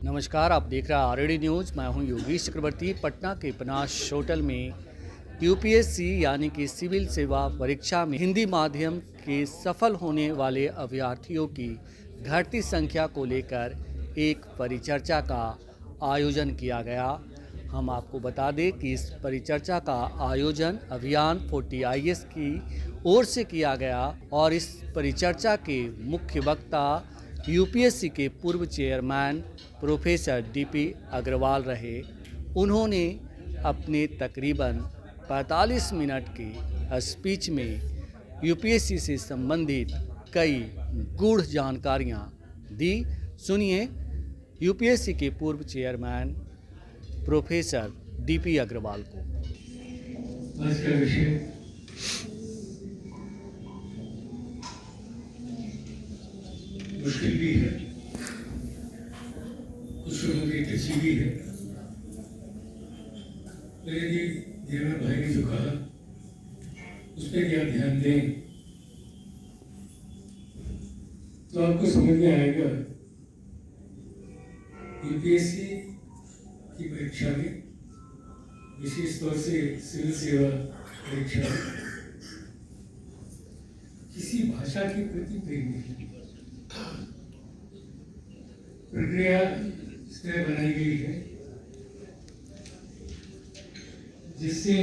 नमस्कार, आप देख रहे हैं आरडी न्यूज़। मैं हूं योगेश चक्रवर्ती। पटना के पनाश होटल में यूपीएससी यानी कि सिविल सेवा परीक्षा में हिंदी माध्यम के सफल होने वाले अभ्यर्थियों की घटती संख्या को लेकर एक परिचर्चा का आयोजन किया गया। हम आपको बता दें कि इस परिचर्चा का आयोजन अभियान 40IS की ओर से किया गया और इस परिचर्चा के मुख्य वक्ता यूपीएससी के पूर्व चेयरमैन प्रोफेसर डीपी अग्रवाल रहे। उन्होंने अपने तकरीबन 45 मिनट के स्पीच में यूपीएससी से संबंधित कई गूढ़ जानकारियां दी। सुनिए यूपीएससी के पूर्व चेयरमैन प्रोफेसर डीपी अग्रवाल को। आज का विषय मुश्किल भी है, कुछ लोगों की कच्ची भी है। तो यदि देवर भाई ने जो कहा उस पर क्या ध्यान दें तो आपको समझ में आएगा। यूपीएससी की परीक्षा में, विशेष तौर से सिविल सेवा परीक्षा में, किसी भाषा के प्रति प्रेम नहीं। प्रक्रिया इस तरह बनाई गई है जिससे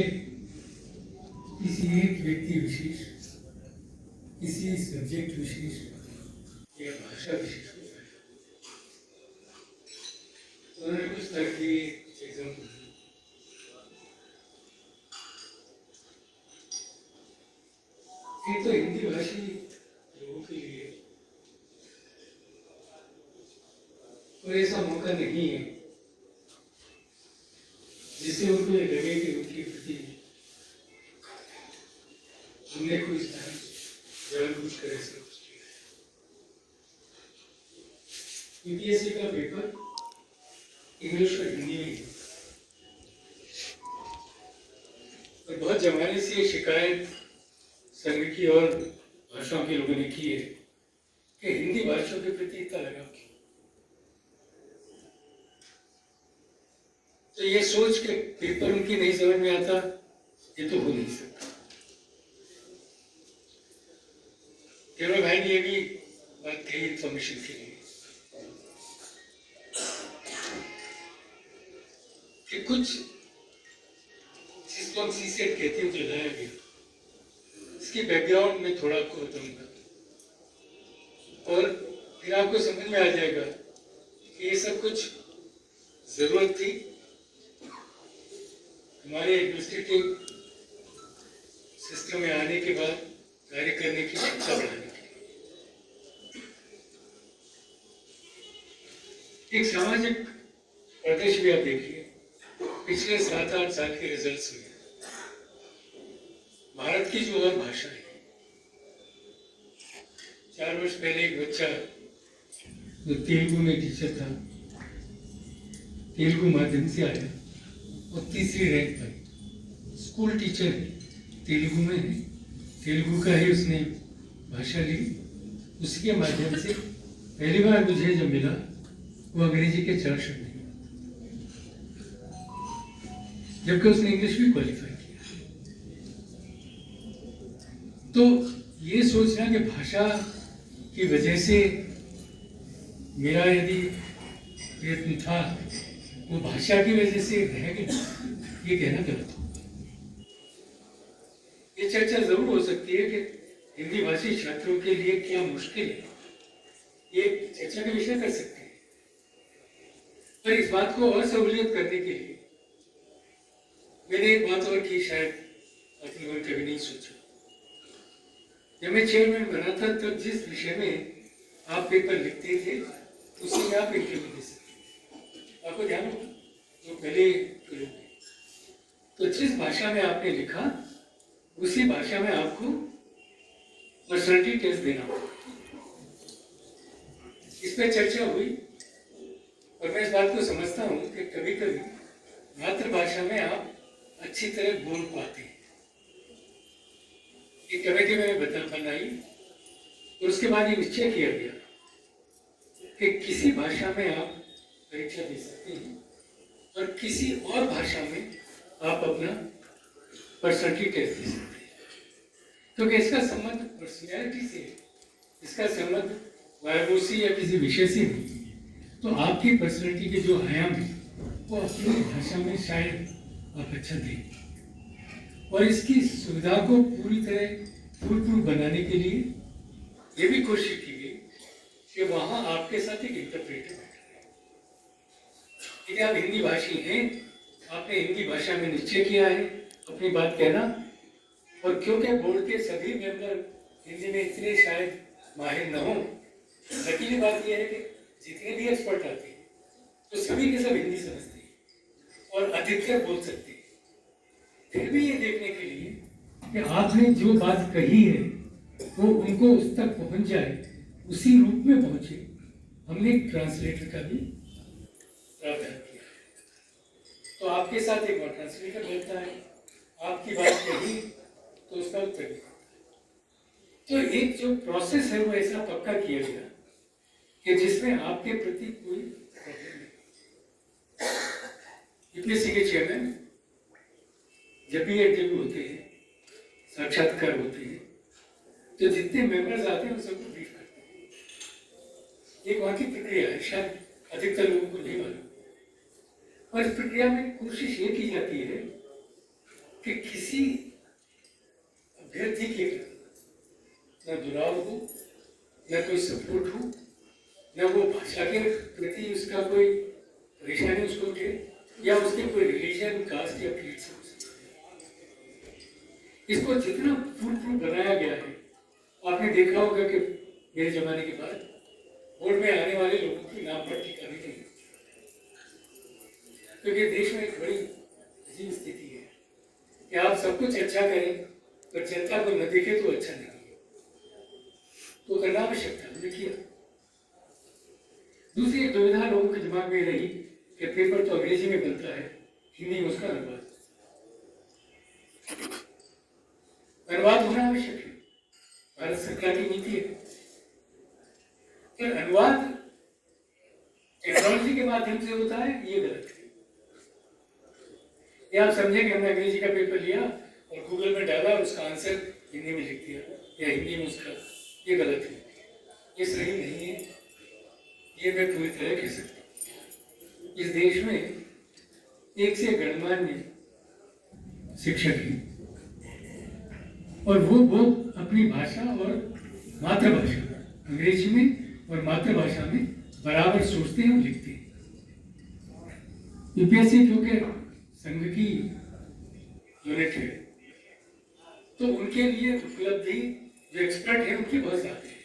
किसी एक व्यक्ति विशेष, किसी सब्जेक्ट विशेष या भाषा विशेष को उन्होंने कुछ तरह की एग्जाम्पल एक तो हिंदी भाषी लोगों के लिए कोई ऐसा मौका नहीं है जिससे उनको ये लगे कि उनके प्रति हमने कोई जानबूझ कर ऐसा कुछ किया है। यूपीएससी का पेपर इंग्लिश और हिंदी में है और बहुत जमाने से ये शिकायत संघ की और भाषाओं के लोगों ने की है कि हिंदी भाषा के प्रति इतना लगाव क्यों। तो ये सोच के पेपर उनकी नहीं समझ में आता, ये तो हो नहीं सकता। देवर भाई ने ये भी बात कही इंफॉर्मेशन के लिए कि कुछ जिसको हम सीसेट कहते हैं जो लाया गया, इसके बैकग्राउंड में थोड़ा आपको बताऊंगा और फिर आपको समझ में आ जाएगा कि ये सब कुछ जरूरत थी हमारे एडमिनिस्ट्रेटिव सिस्टम में आने के बाद कार्य करने की क्षमता बढ़ाने के लिए। एक सामाजिक प्रदेश भी आप देखिए, पिछले 7-8 साल के रिजल्ट्स में भारत की जो और भाषा है, 4 वर्ष पहले एक बच्चा जो तेलुगु में टीचर था, तेलुगु माध्यम से आया और तीसरी रैंक पाई। स्कूल टीचर तेलुगु में है, तेलुगु का ही उसने भाषा ली। उसी के माध्यम से पहली बार मुझे जब मिला वो अंग्रेजी के 4 शब्द नहीं, जबकि उसने इंग्लिश भी क्वालिफाई किया। तो ये सोचना कि भाषा की वजह से मेरा यदि प्रयत्न था वो भाषा की वजह से रह गया, ये कहना गलत हो। ये चर्चा जरूर हो सकती है कि हिंदी भाषी छात्रों के लिए क्या मुश्किल है, ये चर्चा का विषय कर सकते हैं। पर इस बात को और सहूलियत करने के लिए मैंने एक बात और की, शायद आप लोगों ने कभी नहीं सोचा। जब मैं चेयरमैन बना था तब जिस विषय में आप पेपर लिखते थे उसी में आप इंटरव्यू दे सकते। आपको ध्यान होगा जो पहले तो जिस भाषा में आपने लिखा उसी भाषा में आपको पर्सनालिटी टेस्ट देना होगा। इस पर चर्चा हुई और मैं इस बात को समझता हूँ कि कभी कभी मातृभाषा में आप अच्छी तरह बोल पाते हैं। एक कमेटी में बनाई और उसके बाद ये निश्चय किया गया कि किसी भाषा में आप परीक्षा दे सकते हैं और किसी और भाषा में आप अपना पर्सनैलिटी टेस्ट दे सकते हैं, क्योंकि इसका संबंध पर्सनैलिटी से है, इसका संबंध वायु से या किसी विषय से नहीं। तो आपकी पर्सनैलिटी के जो आयाम है वो अपनी भाषा में शायद आप अच्छा दें। और इसकी सुविधा को पूरी तरह फूल प्रूफ बनाने के लिए ये भी कोशिश की गई कि वहाँ आपके साथ एक इंटरप्रेटर बैठा है। यदि आप हिंदी भाषी हैं, आपने हिंदी भाषा में निश्चय किया है अपनी बात कहना, और क्योंकि बोर्ड के सभी मेंबर हिंदी में इतने शायद माहिर न हों, लकीली बात यह है कि जितने भी एक्सपर्ट आते हैं तो सभी के सब हिंदी समझते हैं और अधिकतर बोल सकते हैं। फिर भी ये देखने के लिए कि आपने जो बात कही है वो उनको उस तक पहुंच जाए, उसी रूप में पहुंचे, हमने एक ट्रांसलेटर का भी प्रावधान किया है। तो आपके साथ एक बार ट्रांसलेटर बैठता है, आपकी बात कही तो उसका उत्तर भी होता है। तो एक जो प्रोसेस है वो ऐसा पक्का किया गया कि जिसमें आपके प्रति कोई प्रॉब्लम नहीं। यूपीएससी के चेयरमैन जब भी इंटरव्यू होते हैं, साक्षात्कार होते हैं, तो जितने मेंबर्स आते हैं उन सबको ब्रीफ करते हैं। एक वहाँ की प्रक्रिया है, शायद अधिकतर लोगों को नहीं मालूम। और इस प्रक्रिया में कोशिश ये की जाती है कि किसी अभ्यर्थी के न दुराव हो, न कोई सपोर्ट हो, न वो भाषा के प्रति उसका कोई परेशानी उसको उठे, या उसके कोई रिलीजन, कास्ट या क्रीड से हो सकती है। इसको जितना फूल प्रूफ बनाया गया है, आपने देखा होगा कि मेरे जमाने के बाद बोर्ड में आने वाले लोगों की नाम पर ठिकाने नहीं, क्योंकि देश में एक बड़ी अजीब स्थिति है कि आप सब कुछ अच्छा करें पर जनता को न देखे तो अच्छा नहीं है। तो करना आवश्यक था, हमने किया। दूसरी एक दुविधा लोगों के दिमाग में रही कि पेपर तो अंग्रेजी में बनता है, हिंदी में उसका अनुवाद होना आवश्यक है, भारत सरकार की नीति है। पर अनुवाद टेक्नोलॉजी के माध्यम से होता है, ये गलत है। ये आप समझे कि हमने अंग्रेजी का पेपर लिया और गूगल में डाला और उसका आंसर हिंदी में लिख दिया या हिंदी में उसका, ये गलत है, ये सही नहीं है। ये मैं पूरी तरह कह सकता हूँ। इस देश में एक से गणमान्य शिक्षक हैं और वो अपनी भाषा और मातृभाषा, अंग्रेजी में और मातृभाषा में बराबर सोचते हैं और लिखते हैं। यूपीएससी क्योंकि संघ की यूनिट है, तो उनके लिए उपलब्धि जो एक्सपर्ट है उनकी बहुत ज्यादा है।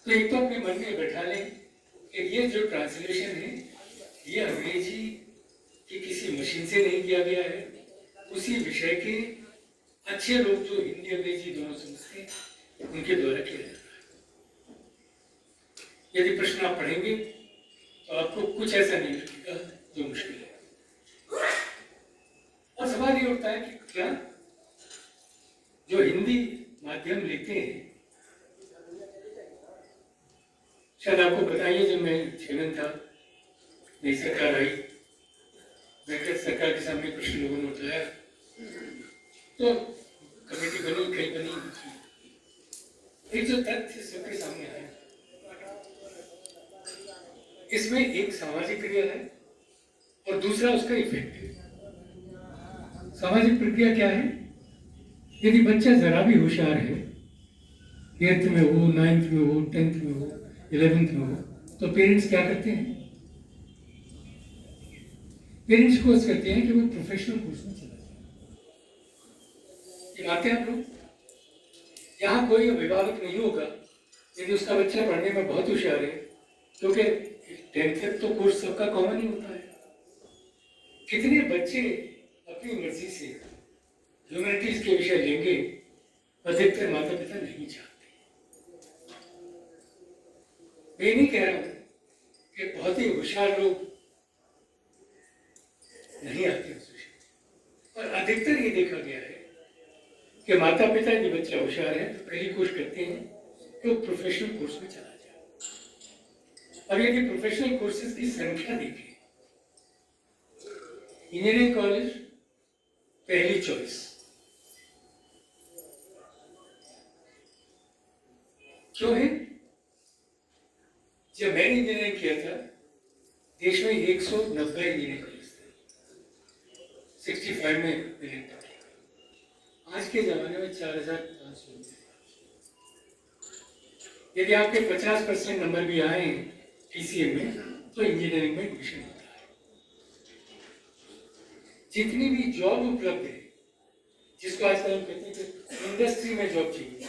तो एक तो अपने मन में बैठा लें कि ये जो ट्रांसलेशन है ये अंग्रेजी की किसी मशीन से नहीं किया गया है, उसी विषय के अच्छे लोग जो हिंदी अंग्रेजी दोनों समझते हैं उनके द्वारा किया जाता है। यदि प्रश्न आप पढ़ेंगे तो आपको कुछ ऐसा नहीं लगेगा जो मुश्किल है। और सवाल ये उठता है कि क्या जो हिंदी माध्यम लेते हैं, शायद आपको बताइए, जब मैं चेयरमैन था, नई सरकार आई, बैठक सरकार के सामने प्रश्न लोगों ने उठाया, तो कमेटी बनी, कई बनी। एक जो तथ्य सबके सामने आया, इसमें एक सामाजिक क्रिया है और दूसरा उसका इफेक्ट है। सामाजिक प्रक्रिया क्या है? यदि बच्चा जरा भी होशियार है, 8th में हो, 9th में हो, 10th में हो, 11th में हो, तो पेरेंट्स क्या करते हैं? पेरेंट्स कोर्स करते हैं कि वो प्रोफेशनल कोर्स में चला जाए। आते हैं आप लोग, यहाँ कोई अभिभावक नहीं होगा यदि उसका बच्चा पढ़ने में बहुत होशियार है, क्योंकि 10th तक तो कोर्स सबका कॉमन ही होता है। कितने बच्चे अपनी मर्जी से ह्यूमैनिटीज के विषय लेंगे? अधिकतर माता पिता नहीं चाहते। मैं नहीं कह रहा हूं कि बहुत ही होशियार लोग नहीं आते उस विषय, पर अधिकतर ये देखा गया है कि माता पिता यदि बच्चा होशियार है तो पहली कोशिश करते हैं कि वो प्रोफेशनल कोर्स में चला जाए। अब यदि प्रोफेशनल कोर्सेज की संख्या देखें, इंजीनियरिंग कॉलेज पहली चॉइस, क्यों है? जब मैंने इंजीनियरिंग किया था देश में 190 इंजीनियरिंग कॉलेज थे, 65 में मैंने किया। आज के जमाने में 4500। यदि आपके 50% नंबर भी आए PCM में तो इंजीनियरिंग में एडमिशन होता है। जितनी भी जॉब उपलब्ध है, जिसको आजकल हम कहते हैं कि इंडस्ट्री में जॉब चाहिए,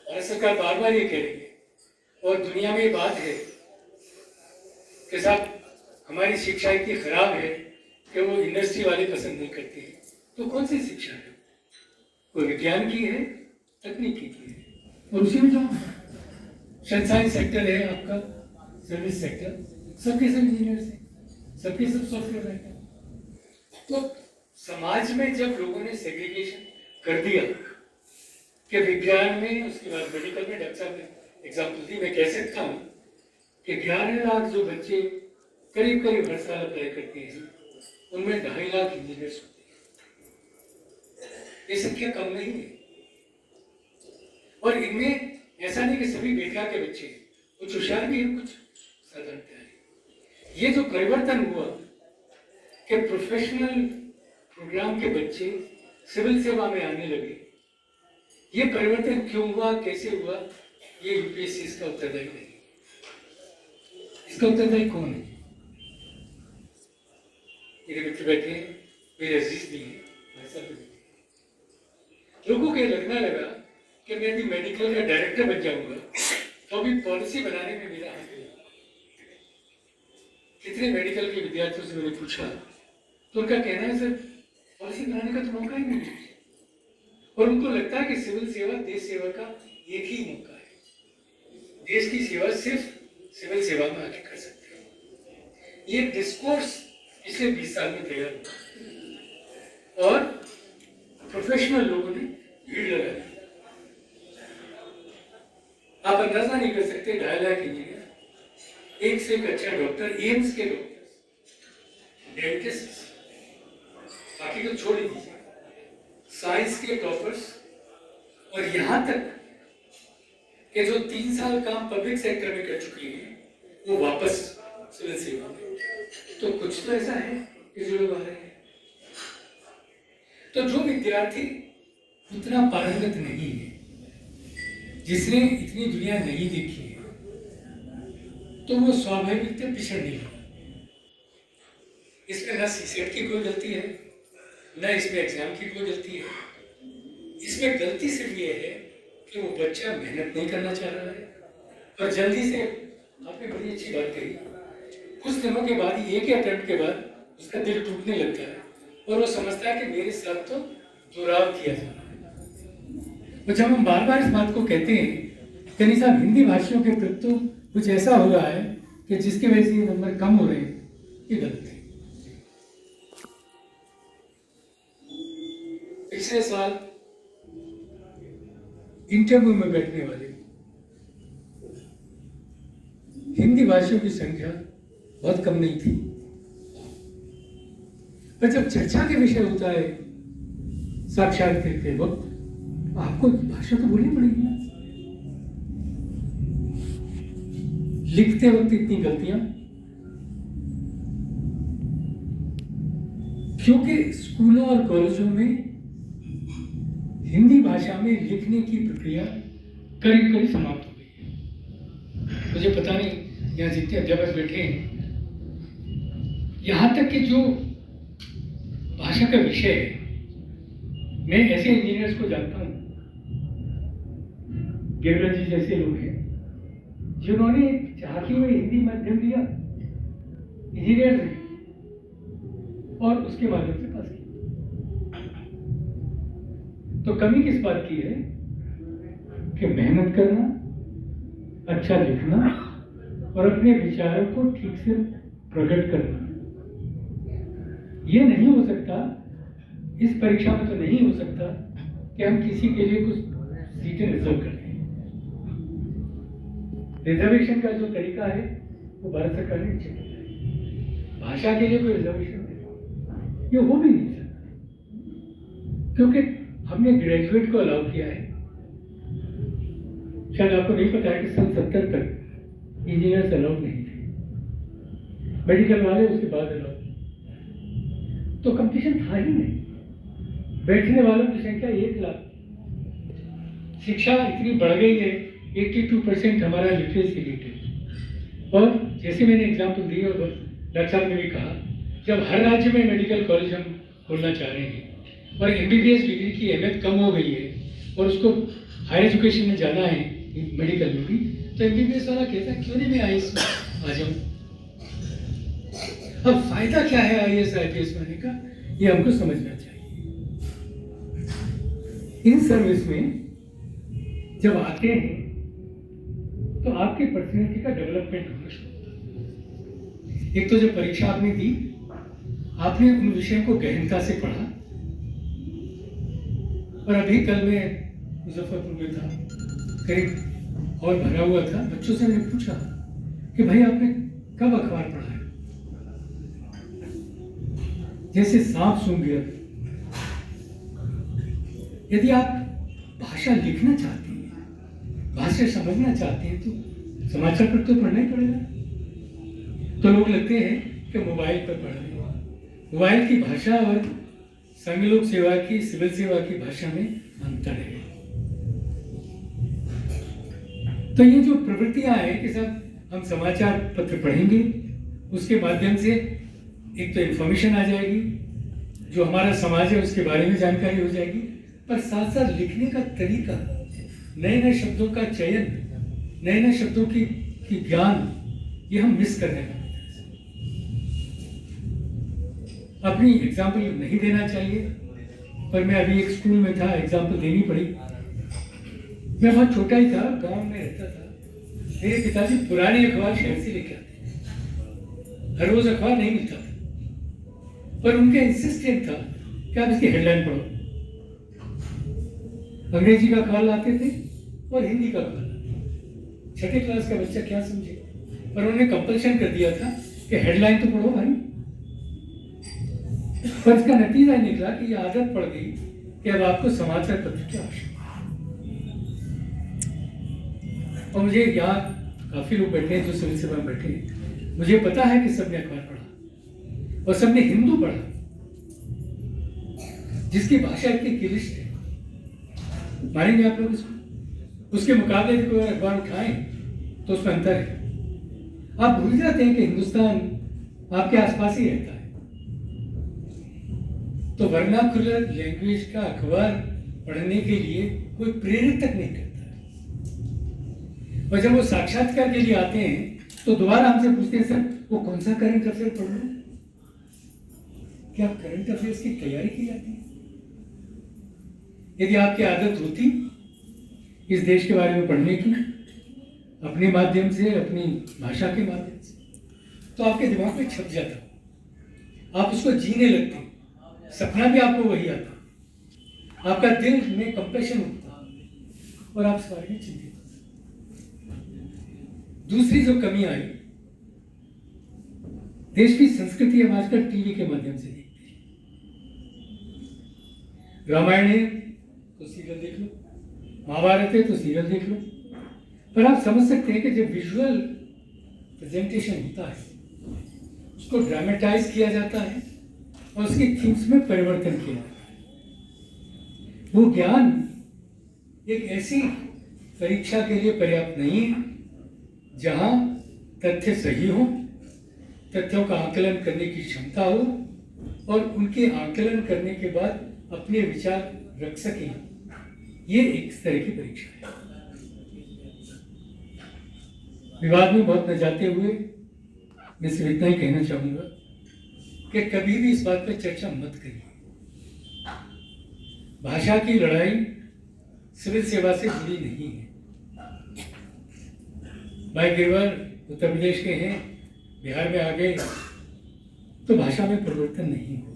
और सरकार बार बार ये कह रही है, और दुनिया में ये बात है कि साहब हमारी शिक्षा इतनी खराब है कि वो इंडस्ट्री वाले पसंद नहीं करते हैं। तो कौन सी शिक्षा है? कोई विज्ञान की है, तकनीकी की है, और उसी में जो साइंस सेक्टर है आपका, सर्विस सेक्टर, सबके सब इंजीनियर है, सबके सब सॉफ्टवेयर राइटर। तो समाज में जब लोगों ने सेग्रीगेशन कर दिया कि विज्ञान में, उसके बाद मेडिकल में, डॉक्टर साहब ने एग्जाम्पल दी, मैं कह सकता हूँ कि 11 लाख जो बच्चे करीब करीब हर साल अप्लाई करते हैं, उनमें 2.5 लाख इंजीनियर्स होते हैं। ये संख्या कम नहीं है। और इनमें ऐसा नहीं कि सभी बेकार के बच्चे, कुछ होशियार भी है, कुछ साधारणता है। ये जो परिवर्तन हुआ कि प्रोफेशनल प्रोग्राम के बच्चे सिविल सेवा में आने लगे, ये परिवर्तन क्यों हुआ, कैसे हुआ, ये यूपीएससी इसका उत्तरदायी नहीं। इसका उत्तरदायी कौन है? मेरे मित्र बैठे हैं, मेरे अजीज भी हैं, भाई साहब भी बैठे हैं। लोगों को लगने लगा कि मैं भी मेडिकल का डायरेक्टर बन जाऊंगा तो अभी पॉलिसी बनाने में मेरा हाथ है। कितने मेडिकल के विद्यार्थियों से मैंने पूछा तो उनका कहना है, सर पॉलिसी बनाने का तो मौका ही नहीं है। और उनको लगता है कि सिविल सेवा देश सेवा का एक ही मौका है, देश की सेवा सिर्फ सिविल सेवा में आके कर सकते हैं। ये डिस्कोर्स पिछले 20 साल में तैयार हुआ और प्रोफेशनल लोगों ने भीड़ लगा दी। आप अंदाजा नहीं कर सकते, 2.5 लाख इंजीनियर, एक से एक अच्छा डॉक्टर, एम्स के डॉक्टर, डेंटिस्ट, बाकी को छोड़ ही दीजिए, साइंस के टॉपर्स, और यहां तक कि जो 3 साल काम पब्लिक सेक्टर में कर चुके हैं वो वापस सिविल सेवा में। तो कुछ तो ऐसा है कि जो लोग आ रहे हैं। तो जो विद्यार्थी उतना पारंगत नहीं है, जिसने इतनी दुनिया नहीं देखी है, तो वो स्वाभाविक पिछड़ नहीं होगा। इसमें ना सीसेट की कोई गलती है, ना इसमें एग्जाम की कोई गलती है। इसमें गलती सिर्फ ये है कि वो बच्चा मेहनत नहीं करना चाह रहा है, और जल्दी से, आपने बड़ी अच्छी बात कही, कुछ दिनों के बाद, एक ही अटेम्प्ट के बाद उसका दिल टूटने लगता है और वो समझता है कि मेरे साथ तो दुराव किया जा रहा है। तो जब हम बार बार इस बात को कहते हैं कि नहीं साहब हिंदी भाषियों के प्रति तो कुछ ऐसा हो रहा है कि जिसकी वजह से ये नंबर कम हो रहे हैं, ये गलत है। पिछले साल इंटरव्यू में बैठने वाले हिंदी भाषियों की संख्या बहुत कम नहीं थी, पर जब चर्चा के विषय होता है साक्षात्कार के वक्त, आपको भाषा तो बोलनी पड़ेगी ना। लिखते वक्त इतनी गलतियां, क्योंकि स्कूलों और कॉलेजों में हिंदी भाषा में लिखने की प्रक्रिया करीब करीब समाप्त हो गई है। मुझे पता नहीं यहाँ जितने अध्यापक बैठे हैं, यहाँ तक कि जो भाषा का विषय है, मैं ऐसे इंजीनियर्स को जानता हूँ, गिरला जी जैसे लोग हैं, जिन्होंने चाहते हुए हिंदी माध्यम लिया, इंजीनियर थे, और उसके माध्यम से पास किया। तो कमी किस बात की है कि मेहनत करना, अच्छा लिखना और अपने विचारों को ठीक से प्रकट करना। ये नहीं हो सकता, इस परीक्षा में तो नहीं हो सकता कि हम किसी के लिए कुछ सीटें रिजर्व कर लें। रिजर्वेशन का जो तरीका है वो भारत सरकार ने चेक किया। भाषा के लिए कोई रिजर्वेशन नहीं, ये हो भी नहीं सकता, क्योंकि हमने ग्रेजुएट को अलाउ किया है। शायद आपको नहीं पता है कि सन 70 तक इंजीनियर्स अलाउड नहीं थे, मेडिकल वाले उसके बाद अलाउड, तो कंपटीशन था ही नहीं। बैठने वालों की संख्या 1 लाख। शिक्षा इतनी बढ़ गई है, 82% हमारा लिटरेसी रेट है। और जैसे मैंने एग्जाम्पल दी और डॉक्टर साहब ने भी कहा, जब हर राज्य में मेडिकल कॉलेज हम खोलना चाह रहे हैं और MBBS डिग्री की अहमियत कम हो गई है और उसको हायर एजुकेशन में जाना है मेडिकल में भी, तो MBBS वाला कहता है क्यों नहीं मैं IAS में आ जाऊँ। अब फायदा क्या है IAS IPS बनने का, ये हमको समझना चाहिए। इन सर्विस में जब आते हैं तो आपकी पर्सनैलिटी का डेवलपमेंट होना शुरू होता है। एक तो जब परीक्षा आपने दी, आपने उन विषयों को गहनता से पढ़ा। और अभी कल मैं मुजफ्फरपुर में था, करीब और भरा हुआ था, बच्चों से मैंने पूछा कि भाई आपने कब अखबार पढ़ा है? जैसे सांप सूंघ गया। यदि आप भाषा लिखना चाहते हैं, भाषा समझना चाहते हैं, तो समाचार पत्र तो पढ़ना ही पड़ेगा। तो लोग लगते हैं कि मोबाइल पर पढ़ रहे हैं। मोबाइल की भाषा और संघ लोक सेवा की, सिविल सेवा की भाषा में अंतर है। तो ये जो प्रवृत्तियां हैं कि सब हम समाचार पत्र पढ़ेंगे, उसके माध्यम से एक तो इंफॉर्मेशन आ जाएगी, जो हमारा समाज है उसके बारे में जानकारी हो जाएगी, पर साथ साथ लिखने का तरीका, नए नए शब्दों का चयन, नए नए शब्दों की ज्ञान, ये हम मिस कर रहे हैं। अपनी एग्जाम्पल नहीं देना चाहिए, पर मैं अभी एक स्कूल में था, एग्जाम्पल देनी पड़ी। मैं बहुत छोटा ही था, गांव में रहता था। मेरे पिताजी पुराने अखबार शहर से लेके आते, हर रोज अखबार नहीं मिलता था, पर उनका इंसिस्टेंट था कि आप इसकी हेडलाइन पढ़ो। अंग्रेजी का अखबार लाते थे और हिंदी का अखबार लाते। छठे क्लास का बच्चा क्या समझे, पर उन्होंने कंपल्शन कर दिया था कि हेडलाइन तो पढ़ो भाई। पर इसका नतीजा निकला कि यह आदत पड़ गई कि अब आपको समाचार पत्र की आवश्यकता है। और मुझे यहाँ काफी लोग बैठे हैं जो सिविल सेवा में बैठे हैं, मुझे पता है कि सबने अखबार पढ़ा और सबने हिंदू पढ़ा, जिसकी भाषा इतनी क्लिष्ट है। मानेंगे आप लोग इसको? उसके मुकाबले कोई अखबार उठाएं तो उसमें अंतर है। आप भूल जाते हैं कि हिंदुस्तान आपके आसपास ही रहता है। तो वर्नाकुलर लैंग्वेज का अखबार पढ़ने के लिए कोई प्रेरित तक नहीं करता है। और जब वो साक्षात्कार के लिए आते हैं तो दोबारा हमसे पूछते हैं, सर वो कौन सा करंट अफेयर पढ़ लो? क्या करंट अफेयर्स की तैयारी की जाती है? यदि आपकी आदत होती इस देश के बारे में पढ़ने की, अपने माध्यम से, अपनी भाषा के माध्यम से, तो आपके दिमाग में छप जाता, आप उसको जीने लगते, सपना भी आपको वही आता, आपका दिल में कंपैशन उठता और आप इस बारे में चिंतित होते। दूसरी जो कमी आई, देश की संस्कृति हम आजकल टीवी के माध्यम से देखते हैं। रामायण है तो सीरियल देख लो, महाभारत है तो सीरियल देख लो, पर आप समझ सकते हैं कि जब विजुअल प्रेजेंटेशन होता है, उसको ड्रामेटाइज किया जाता है और उसकी थीम्स में परिवर्तन किया जाता है। वो ज्ञान एक ऐसी परीक्षा के लिए पर्याप्त नहीं है जहां तथ्य सही हो, तथ्यों का आकलन करने की क्षमता हो और उनके आकलन करने के बाद अपने विचार रख सकें। ये एक तरह की परीक्षा है। विवाद में बहुत न जाते हुए मैं सिर्फ इतना ही कहना चाहूंगा कि कभी भी इस बात पर चर्चा मत करिए। भाषा की लड़ाई सिविल सेवा से जुड़ी नहीं है। भाई गिरवर उत्तर प्रदेश के हैं, बिहार में आ गए तो भाषा में परिवर्तन नहीं होगा।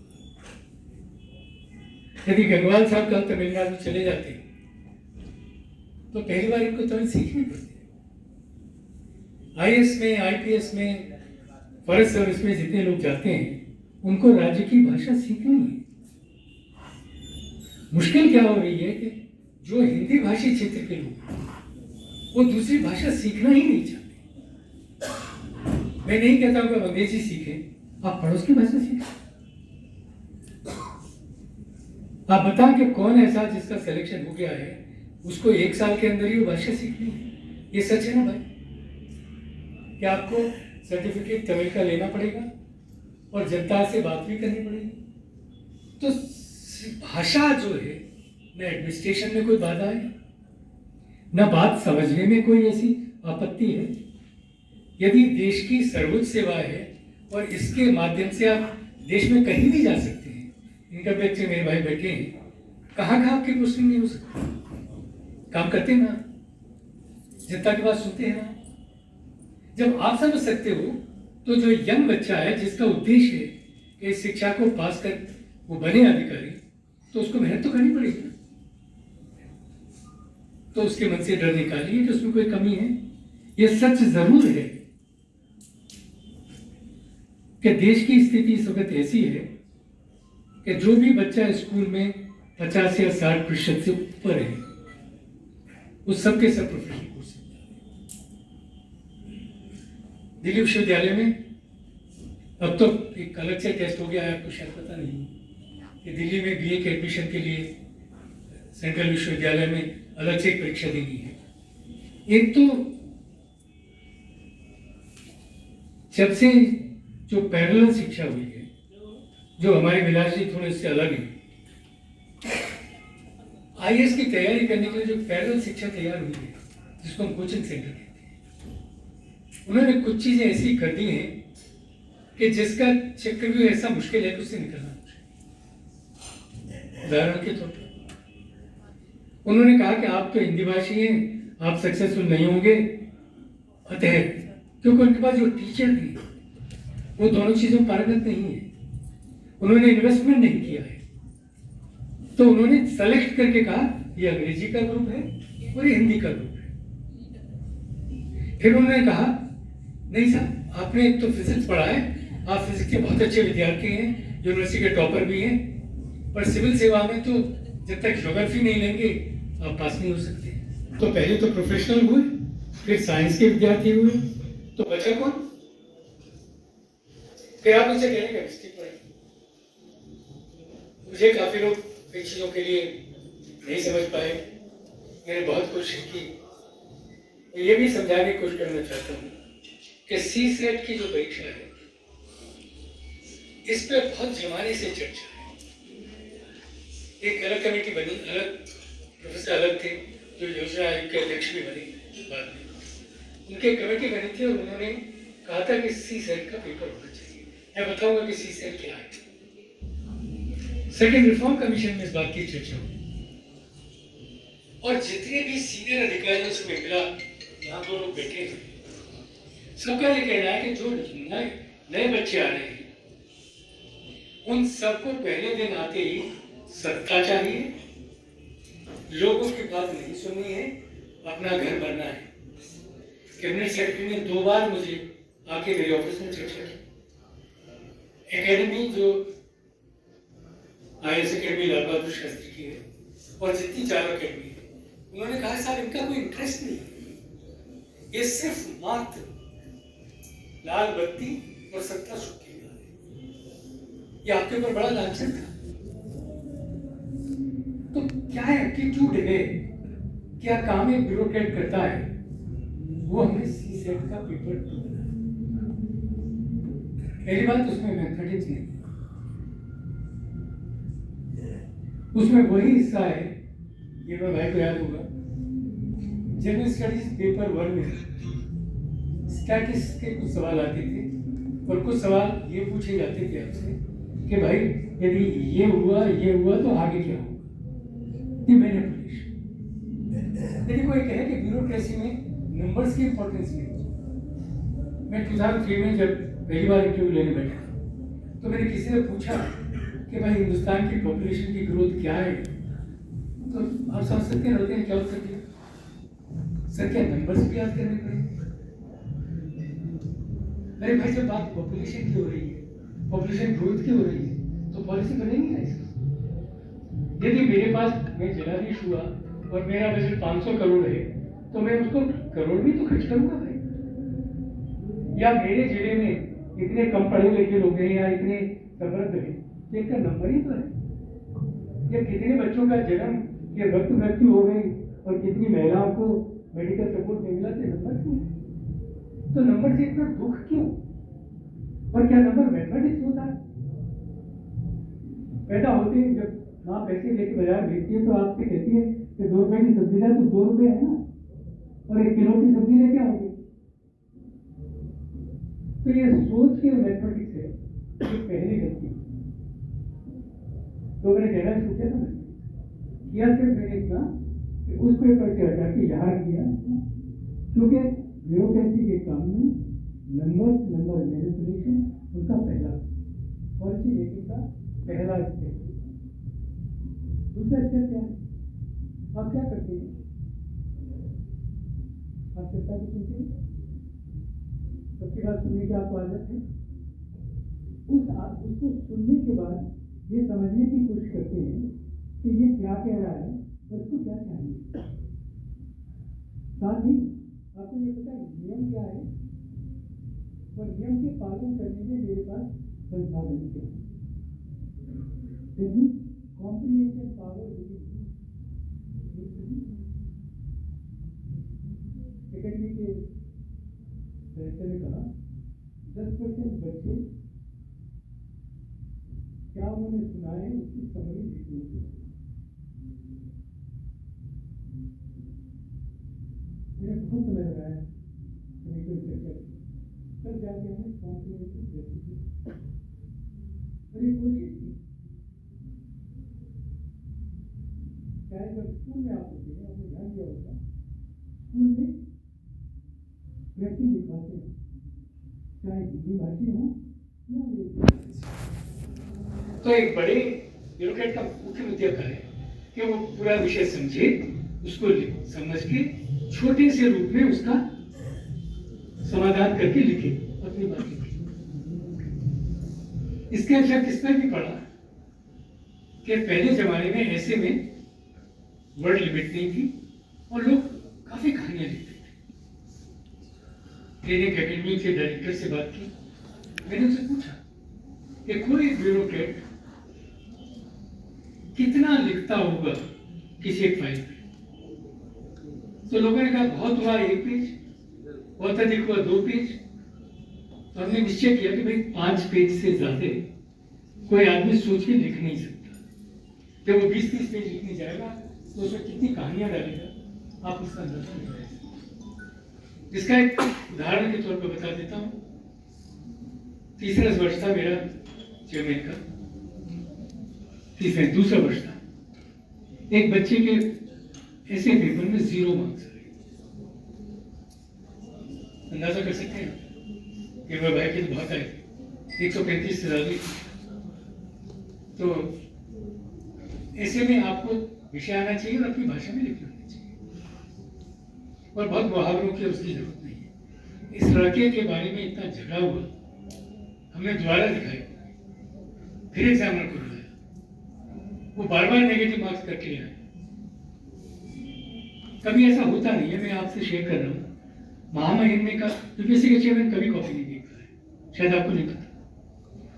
यदि गंगवाल साहब कल तमिलनाडु चले जाते तो पहली बार इनको तमिल सीखनी पड़ती। आईएएस में, आईपीएस में, फॉरेस्ट सर्विस में जितने लोग जाते हैं उनको राज्य की भाषा सीखनी है। मुश्किल क्या हो रही है कि जो हिंदी भाषी क्षेत्र के लोग हैं वो दूसरी भाषा सीखना ही नहीं चाहते। मैं नहीं कहता हूं कि अंग्रेजी सीखें, आप पड़ोस की भाषा सीखें। आप बताएं कि कौन ऐसा जिसका सिलेक्शन हो गया है उसको 1 साल के अंदर ही वो भाषा सीखनी है। ये सच है ना भाई? क्या आपको सर्टिफिकेट तमिल का लेना पड़ेगा और जनता से बात भी करनी पड़ेगी? तो भाषा जो है न एडमिनिस्ट्रेशन में कोई बाधा है, न बात समझने में कोई ऐसी आपत्ति है। यदि देश की सर्वोच्च सेवा है और इसके माध्यम से आप देश में कहीं भी जा सकते हैं। इनका बच्चे मेरे भाई बैठे हैं, कहाँ आपकी पोस्टिंग नहीं हो सकती? काम करते हैं ना, जनता की बात सुनते हैं ना। जब आप समझ सकते हो तो जो यंग बच्चा है जिसका उद्देश्य है कि इस शिक्षा को पास कर वो बने अधिकारी, तो उसको मेहनत तो करनी पड़ेगी ना। तो उसके मन से डर निकालिए कि उसमें कोई कमी है। ये सच जरूर है कि देश की स्थिति इस वक्त ऐसी है कि जो भी बच्चा स्कूल में 50 या 60% से ऊपर है वो सबके सब प्रोफेशनल कोर्स है। दिल्ली विश्वविद्यालय में अब तो एक अलग से टेस्ट हो गया है, आपको शायद पता नहीं कि दिल्ली में बीए के एडमिशन के लिए सेंट्रल विश्वविद्यालय में अलग से एक परीक्षा देनी है। एक तो जब से जो पैरेलल शिक्षा हुई है, जो हमारे विलास जी थोड़े इससे अलग है, आईएएस की तैयारी करने के लिए जो पैरेलल शिक्षा तैयार हुई है जिसको हम कोचिंग सेंटर कहते हैं, उन्होंने कुछ चीजें ऐसी कर दी हैं कि जिसका चक्रव्यूह ऐसा मुश्किल है कि उससे निकलना मुश्किल। उदाहरण के तौर पर उन्होंने कहा कि आप तो हिंदी भाषी हैं, आप सक्सेसफुल नहीं होंगे, अतः क्योंकि उनके पास जो टीचर थे वो दोनों चीजों पारंगत नहीं है, उन्होंने इन्वेस्टमेंट नहीं किया है, तो उन्होंने सेलेक्ट करके कहा ये अंग्रेजी का ग्रुप है और ये हिंदी का ग्रुप है। फिर उन्होंने कहा नहीं साहब, आपने एक तो फिजिक्स पढ़ा है, आप फिजिक्स के बहुत अच्छे विद्यार्थी हैं, यूनिवर्सिटी के टॉपर भी हैं, पर सिविल सेवा में तो जब तक ज्योग्राफी नहीं लेंगे आप पास नहीं हो सकते। तो पहले तो प्रोफेशनल हुए, फिर साइंस के विद्यार्थी हुए, तो बचा कौन? फिर आप मुझे कहने का हिस्ट्री पढ़े। मुझे काफी लोग इन चीजों के लिए नहीं समझ पाए, मैंने बहुत कोशिश की। ये भी समझाने की कोशिश करना चाहता हूँ कि सीसेट की जो परीक्षा है इस पर बहुत जमाने से चर्चा है। एक अलग कमेटी बनी, अलग प्रोफेसर अलग थे जो योजना आयोग के अध्यक्ष भी बने बाद में, उनके कमेटी बनी थी और उन्होंने कहा था कि सीसेट का पेपर होना चाहिए। मैं बताऊंगा कि सीसेट क्या है। सेकेंड रिफॉर्म कमीशन में इस बात की चर्चा हुई और जितने भी सीनियर अधिकारियों से मिला, यहाँ 2 लोग बैठे हैं, सबका ये कहना है कि जो नए बच्चे आ रहे हैं उन सबको पहले दिन आते ही सत्ता चाहिए, लोगों की बात नहीं सुननी है, अपना घर भरना है। कैबिनेट सेक्रेटरी ने 2 बार मुझे आके मेरे ऑफिस में चर्चा की। एकेडमी जो आईएएस अकेडमी लाल बहादुर शास्त्री की है और जितनी 4 अकेडमी है, उन्होंने कहा साहब इनका कोई इंटरेस्ट नहीं है, ये सिर्फ मात्र लाल बत्ती और सत्ता सुख की बात है। ये आपके ऊपर बड़ा लांछन था। तो क्या एप्टीट्यूड है, क्या काम एक ब्यूरोक्रेट करता है, वो हमने सीसेट का पेपर ढूंढना है। पहली बात उसमें मैथमेटिक्स नहीं, उसमें वही हिस्सा है, ये मैं भाई को याद होगा, जनरल स्टडीज पेपर 1 में स्टैटिस्टिक्स के कुछ सवाल आते थे और कुछ सवाल ये पूछे जाते थे आपसे कि भाई यदि ये हुआ तो आगे क्या होगा। ये मैनिपुलेशन। यदि कोई कहे कि ब्यूरोक्रेसी में नंबर्स की इंपॉर्टेंस नहीं। मैं 2003 में जब पहली बार इंटरव्यू लेने बैठा तो मैंने किसी से पूछा कि भाई हिंदुस्तान की पॉपुलेशन की ग्रोथ क्या है, तो आप समझ सकते हैं क्या उत्तर दिया? सर क्या नंबर्स भी याद करने पड़ेंगे? मेरे भाई जब बात पॉपुलेशन की हो रही है, पॉपुलेशन ग्रोथ की हो रही है, तो पॉलिसी बनेगी ना इसकी। यदि मेरे पास मैं जलाधीश हुआ और मेरा बजट 500 करोड़ है, तो मैं उसको करोड़ भी तो खर्च करूंगा भाई। या मेरे जिले में इतने कम पढ़े लिखे लोग हैं या इतने समृद्ध हैं, तो इसका नंबर ही तो है। या कितने बच्चों का जन्म के वक्त मृत्यु हो गई और कितनी महिलाओं को मेडिकल सपोर्ट नहीं मिला, तो नंबर क्यों? तो नंबर से इतना दुख क्यों? और क्या नंबर मैथमेटिक्स होता है? पैदा होते हैं जब माँ पैसे लेके बाजार भेजती है तो आपसे कहती है कि 2 रुपए की सब्जी लाए, तो 2 रुपए है ना, और 1 किलो की सब्जी लेके आओगे। तो ये सोच के मैथमेटिक्स है, ये पहली गलती। तो मैंने कहना शुरू किया था, किया सिर्फ मैंने इतना कि उस पेपर से हटा के यहाँ किया, क्योंकि ब्यूरोक्रेसी के काम में नंबर मैनिपुलेशन उनका पहला पॉलिसी मेकिंग का पहला स्टेप। दूसरा स्टेप क्या है? आप क्या करते हैं? आप चर्चा को सुनते हैं, सबकी बात सुनने की आपको आदत है। उसको सुनने के बाद ये समझने की कोशिश करते हैं कि ये क्या कह रहा है और उसको क्या चाहिए। साथ ही आपको ये पता है नियम क्या है और नियम के पालन करने में मेरे पास संसाधन क्या है। कॉम्प्रिहेंशन पावर एकेडमी के डायरेक्टर ने कहा 10% बच्चे क्या उन्होंने सुना है उसकी समरी लिखनी है। मुझे बहुत समय लगाया चर्चा तब जाके हमने कॉम्प्रिहेंशन जैसी और ये कोशिश की। चाहे जब स्कूल में आप होते हैं, आपने ध्यान दिया होगा, स्कूल में व्यक्ति दिखाते हैं, चाहे हिंदी भाषी हो या अंग्रेजी। तो एक बड़े ब्यूरोक्रेट का मुख्य मुद्दा है कि वो पूरा विषय समझे, उसको समझ के छोटे से रूप में उसका समाधान करके लिखे अपनी बात लिखे। इसके इफेक्ट इस पर भी पड़ा कि पहले जमाने में ऐसे में वर्ड लिमिट नहीं थी और लोग काफी कहानियां लिखते थे। ट्रेनिंग एकेडमी के डायरेक्टर से बात की, मैंने उनसे पूछा कि कोई ब्यूरोक्रेट कितना लिखता होगा किसी एक फाइल पे? तो लोगों ने कहा बहुत हुआ 1 पेज, बहुत अधिक हुआ 2 पेज। तो हमने निश्चय किया कि भाई 5 पेज से ज्यादा कोई आदमी सोच के लिख नहीं सकता। जब वो 20-30 पेज लिखने जाएगा तो उसमें कितनी कहानियां डालेगा आप उसका अंदाजा नहीं लगा सकते। इसका एक उदाहरण के तौर पर बता देता हूँ। तीसरा वर्ष था मेरा चेयरमैन का, दूसरा वर्ष था। एक बच्चे के ऐसे पेपर में 0 मार्क्स आए। अंदाजा कर सकते हैं कि मेरे भाई के तो बहुत आए, 135 से ज्यादा। तो ऐसे में आपको विषय आना चाहिए और अपनी भाषा में लिखना आना चाहिए और बहुत मुहावरों की उसकी जरूरत नहीं है। इस लड़के के बारे में इतना झगड़ा हुआ, हमने दोबारा दिखाया, फिर एग्जामिनर को बुलाया, वो बार बार नेगेटिव मार्क्स करके आए। कभी ऐसा होता नहीं है, मैं आपसे शेयर कर रहा हूँ। महामहिम का यूपीएससी के चेयरमैन कभी कॉपी नहीं देखता है, शायद आपको नहीं पता।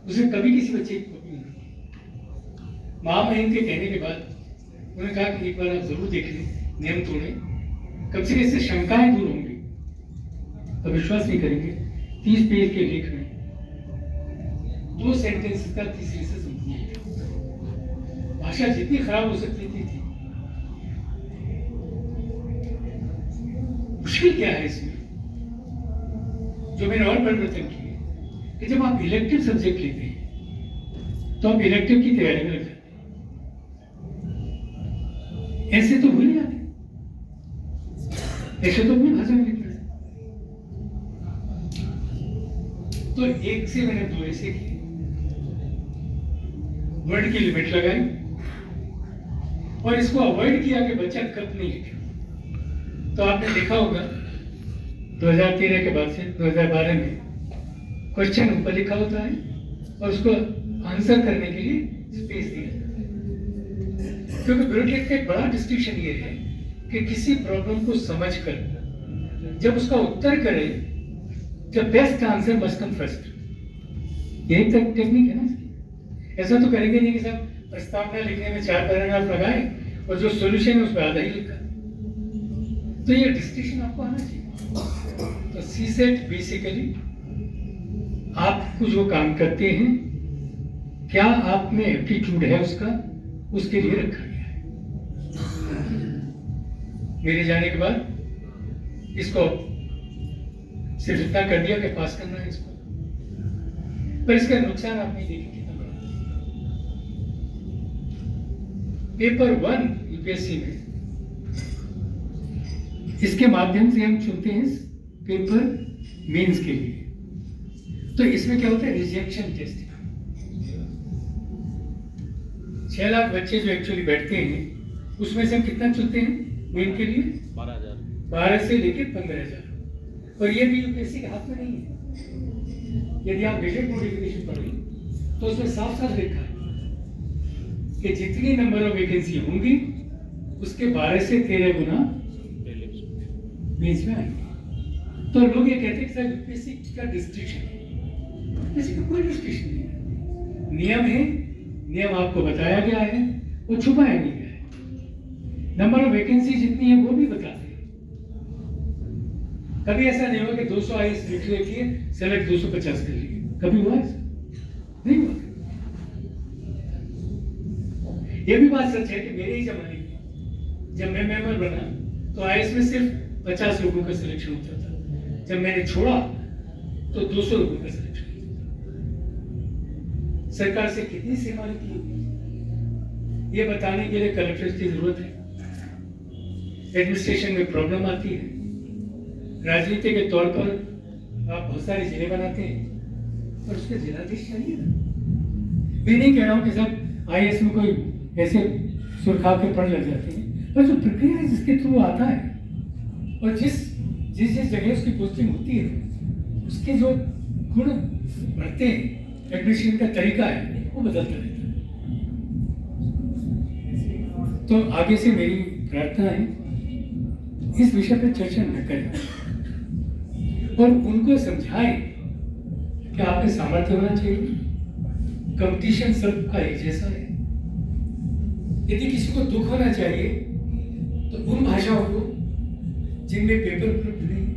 उसने कभी किसी बच्चे की कॉपी नहीं देखी। महामहिम के कहने के बाद उन्होंने कहा कि एक बार आप जरूर देख लें, नियम तोड़ें, कम से कम इससे शंकाएं दूर होंगी। तो विश्वास नहीं करेंगे, 30 पेज के लेख में 2 सेंटेंस का तीसरे से संपूर्ण। भाषा जितनी खराब हो सकती थी। मुश्किल क्या है इसमें? जो मैंने और परिवर्तन किए कि जब आप इलेक्टिव सब्जेक्ट लेते हैं तो आप इलेक्टिव की तैयारी में लग जाते हैं। ऐसे तो भूल जाते, ऐसे तो अपनी भाषा में लिखते। तो 1 से मैंने 2 ऐसे किए, वर्ड की लिमिट लगाई और इसको अवॉइड किया कि बच्चा कब नहीं लिखे। तो आपने देखा होगा 2013 के बाद से 2012 में क्वेश्चन ऊपर लिखा होता है और उसको आंसर करने के लिए स्पेस दिया जाता है। क्योंकि ब्यूरोक्रेट का एक बड़ा डिस्टिंक्शन ये है कि किसी प्रॉब्लम को समझकर जब उसका उत्तर करे, the best answer must come first. यही तक टेक्निक है ना इसकी। ऐसा तो करेंगे नहीं कि सब प्रस्तावना लिखने में 4 पैराग्राफ लगाए और जो सॉल्यूशन है उस पर आधा ही लिखा। तो ये डिस्टिंक्शन आपको आना चाहिए। तो सीसेट बेसिकली आप जो काम करते हैं, क्या आप में एप्टीट्यूड है उसका, उसके लिए रखा गया है। मेरे जाने के बाद इसको सिर्फ इतना कर दिया कि पास करना है इसको, पर इसका नुकसान आप नहीं देखेंगे कितना बड़ा। पेपर 1 यूपीएससी में इसके माध्यम से हम चुनते हैं पेपर मेंस के लिए। तो इसमें क्या होता है, रिजेक्शन टेस्ट। 6 लाख बच्चे जो एक्चुअली बैठते हैं उसमें से हम कितना चुनते हैं मेन के लिए? 12 से लेके 15,000। और ये भी यूपीएससी के हाथ में नहीं है। यदि आप गजट नोटिफिकेशन पढ़ें तो उसमें साफ साफ लिखा है कि जितनी नंबर ऑफ वैकेंसी होंगी उसके 12 से 13 गुना मेंस में आएंगे। तो लोग ये कहते हैं कि सर यूपीएससी का डिस्ट्रिक्शन है। यूपीएससी का कोई डिस्ट्रिक्शन नहीं है। नियम है, नियम आपको बताया गया है, वो छुपाया नहीं गया है। नंबर ऑफ वैकेंसी जितनी है वो भी बताते हैं। कभी ऐसा नहीं हुआ कि 200 आईएएस डिक्लेयर किए, सेलेक्ट 250 कर लिए। कभी हुआ ऐसा? नहीं हुआ। ये भी बात सच है कि मेरे ही जमाने में जब मैं मेंबर बना तो आईएएस में सिर्फ 50 लोगों का सिलेक्शन होता था। जब मैंने छोड़ा तो 200 लोगों का सिलेक्शन होता था। सरकार से कितनी सेवा की ये बताने के लिए कलेक्टर्स की जरूरत है। एडमिनिस्ट्रेशन में प्रॉब्लम आती है। राजनीति के तौर पर आप बहुत सारे जिले बनाते हैं और उसके जिलाधीश चाहिए ना। मैं नहीं कह रहा हूँ कि सब आईएएस में कोई ऐसे सुरखा के पढ़ लग जाते हैं, पर जो प्रक्रिया है जिसके थ्रू आता है और जिस जगह उसकी पोस्टिंग होती है उसके जो गुण बढ़ते हैं, एडमिशन का तरीका है वो बदलता रहता है। तो आगे से मेरी प्रार्थना है इस विषय पर चर्चा न करें और उनको समझाएं कि आपके सामर्थ्य होना चाहिए। कंपटीशन सबका एक जैसा है। यदि किसी को दुख होना चाहिए तो उन भाषाओं को जिनमें पेपर उपलब्ध नहीं।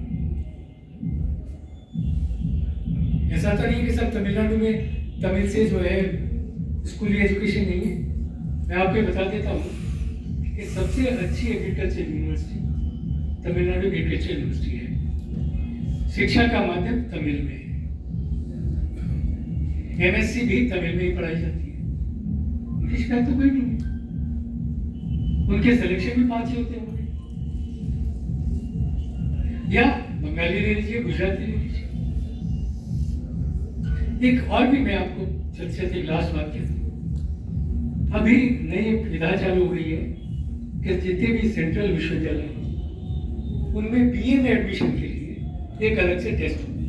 ऐसा तो नहीं कि सब तमिलनाडु में तमिल से जो है स्कूली एजुकेशन नहीं है। मैं आपको बता देता हूँ कि सबसे अच्छी agriculture university Tamil Nadu agriculture university है। शिक्षा का माध्यम तमिल में है। एमएससी भी तमिल में ही पढ़ाई जाती है। उनकी शिकायत तो कोई नहीं है। उनके सिलेक्शन भी 5 ही होते हैं। या बंगाली ले लीजिए, गुजराती ले लीजिए। एक और भी मैं आपको एक लास्ट बात कहता हूँ। अभी नई विधा चालू हुई है कि जितने भी सेंट्रल विश्वविद्यालय उनमें बीए में एडमिशन के लिए एक अलग से टेस्ट होता है।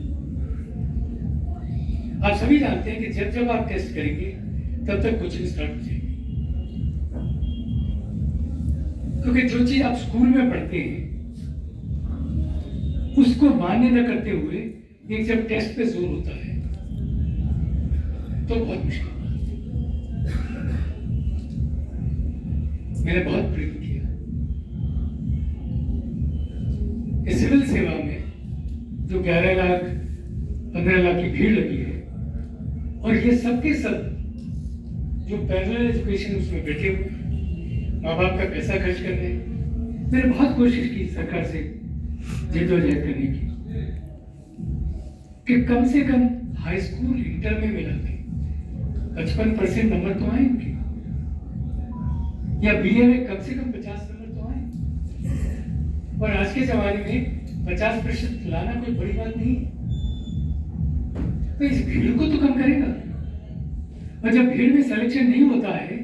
आप सभी जानते हैं कि जब आप टेस्ट करेंगे तब तक कोचिंग स्टार्ट हो जाएगी। क्योंकि जो चीज आप स्कूल में पढ़ते हैं उसको मान्य न करते हुए एक जब टेस्ट पे जोर होता है तो बहुत मुश्किल। मैंने बहुत प्रयोग किया कि सिविल सेवा में जो 11 लाख 15 लाख की भीड़ लगी है और ये सबके सब जो पैरेलल एजुकेशन उसमें बैठे हुए, माँ बाप का पैसा खर्च कर रहे हैं। मैंने बहुत कोशिश की सरकार से जद्दोजहद करने की कि कम से कम हाई स्कूल इंटर में मिला के 55% नंबर तो आए उनके, या बीए में कम से कम 50 नंबर तो आए। और आज के जमाने में 50% लाना कोई बड़ी बात नहीं है। तो इस भीड़ को तो कम करेगा। और जब भीड़ में सिलेक्शन नहीं होता है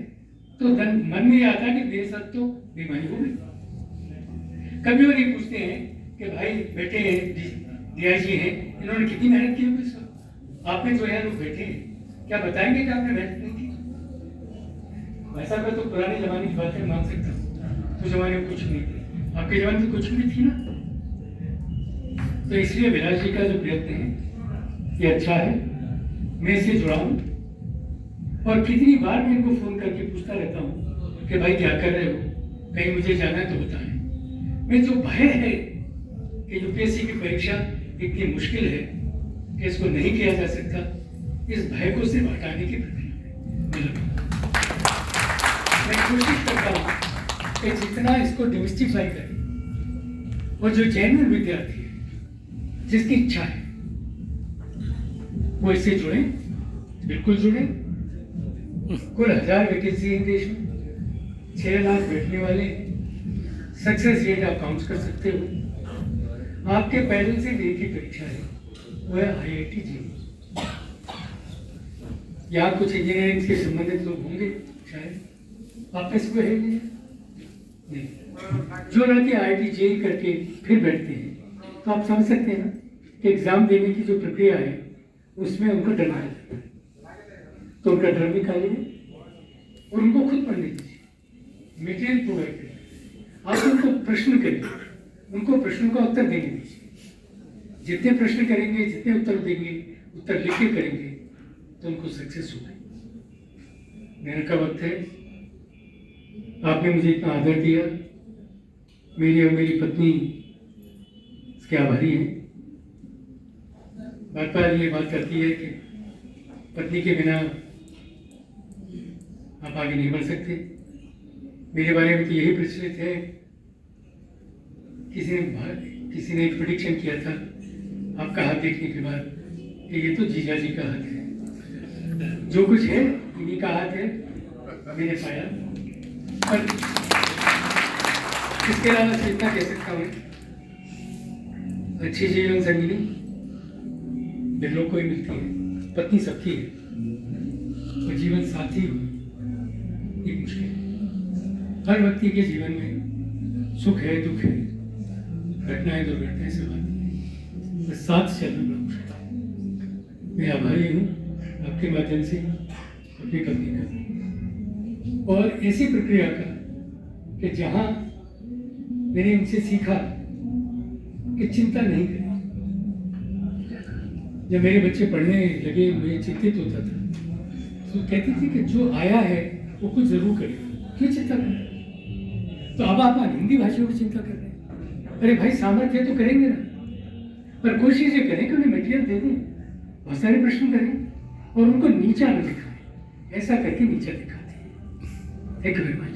तो मन में आता है कि मेरे साथ तो बेईमानी हो गई। कभी वो नहीं पूछते हैं कि भाई बेटे डीआईजी हैं, इन्होंने कितनी मेहनत की होगी सर। आपने जो यहाँ लोग बैठे हैं, क्या बताएंगे कि आपने मेहनत नहीं की? वैसा मैं तो पुराने जमाने की बातें मान सकता हूँ, तो जमाने में कुछ नहीं थी, आपके जमाने में कुछ भी थी ना। तो इसलिए विलास जी का जो प्रयत्न है ये अच्छा है, मैं इससे जुड़ा हूँ। और कितनी बार मैं इनको फोन करके पूछता रहता हूँ कि भाई क्या कर रहे हो, कहीं मुझे जाना है तो बताएं। मैं जो भय है कि यूपीएससी की परीक्षा इतनी मुश्किल है कि इसको नहीं किया जा सकता, इस भय को सिर्फ हटाने की प्रक्रिया में लगा। मैं कोशिश करता हूँ कि जितना इसको डिमिस्टिफाई करें, और जो जेन्युइन विद्यार्थी है, जिसकी इच्छा है, वो इससे जुड़े, बिल्कुल जुड़े। कुल 1000 वैकेंसी है देश में, 6 लाख बैठने वाले, सक्सेस रेट आप काउंट कर सकते हो। आपके पैदल से एक ही परीक्षा है, वो है IIT JEE। यहाँ कुछ इंजीनियरिंग से संबंधित लोग होंगे शायद, आप में से कोई है नहीं। जो लड़के IIT JEE करके फिर बैठते हैं, तो आप समझ सकते हैं ना कि एग्जाम देने की जो प्रक्रिया है उसमें उनको डरना है। तो उनका डर निकालिए और उनको खुद पढ़ने दीजिए, मटेरियल प्रोवाइड करिए। आप उनको प्रश्न करिए, उनको प्रश्नों का उत्तर देने दीजिए। जितने प्रश्न करेंगे, जितने उत्तर देंगे, उत्तर लिख के करेंगे, तो उनको सक्सेस होगी। मेहनत का वक्त है। आपने मुझे इतना आदर दिया, मेरी और मेरी पत्नी इसके आभारी हैं। बात बार ये बात करती है कि पत्नी के बिना आप आगे नहीं बढ़ सकते। मेरे बारे में तो यही प्रचलित है, किसी ने एक प्रेडिक्शन किया था आपका हाथ देखने के बाद कि ये तो जीजा जी का हाथ है, जो कुछ है इन्हीं का हाथ है, मैंने पाया। पर इसके अलावा सिर्फ इतना कह सकता हूँ, अच्छी जीवन संगिनी बिरलों को ही मिलती है, पत्नी सबकी है, और जीवन साथी ये मुश्किल है। हर व्यक्ति के जीवन में सुख है, दुख है, घटनाएं दुर्घटनाएं से बात है, साथ चलना बड़ा मुश्किल है। मैं आभारी हूँ आपके माध्यम से अपनी पत्नी का, और ऐसी प्रक्रिया का कि जहाँ मैंने उनसे सीखा कि चिंता नहीं करें। जब मेरे बच्चे पढ़ने लगे, मैं चिंतित होता था, तो कहती थी कि जो आया है वो कुछ जरूर करेगा, क्यों चिंता करें। तो अब आप हिंदी भाषा की चिंता कर रहे हैं। अरे भाई, सामर्थ्य है तो करेंगे ना, पर कोशिश ये करें कि उन्हें मटेरियल दे दें, बहुत सारे प्रश्न करें और उनको नीचा न दिखाएं। ऐसा करके नीचा दिखाते हैं। Thank you very much.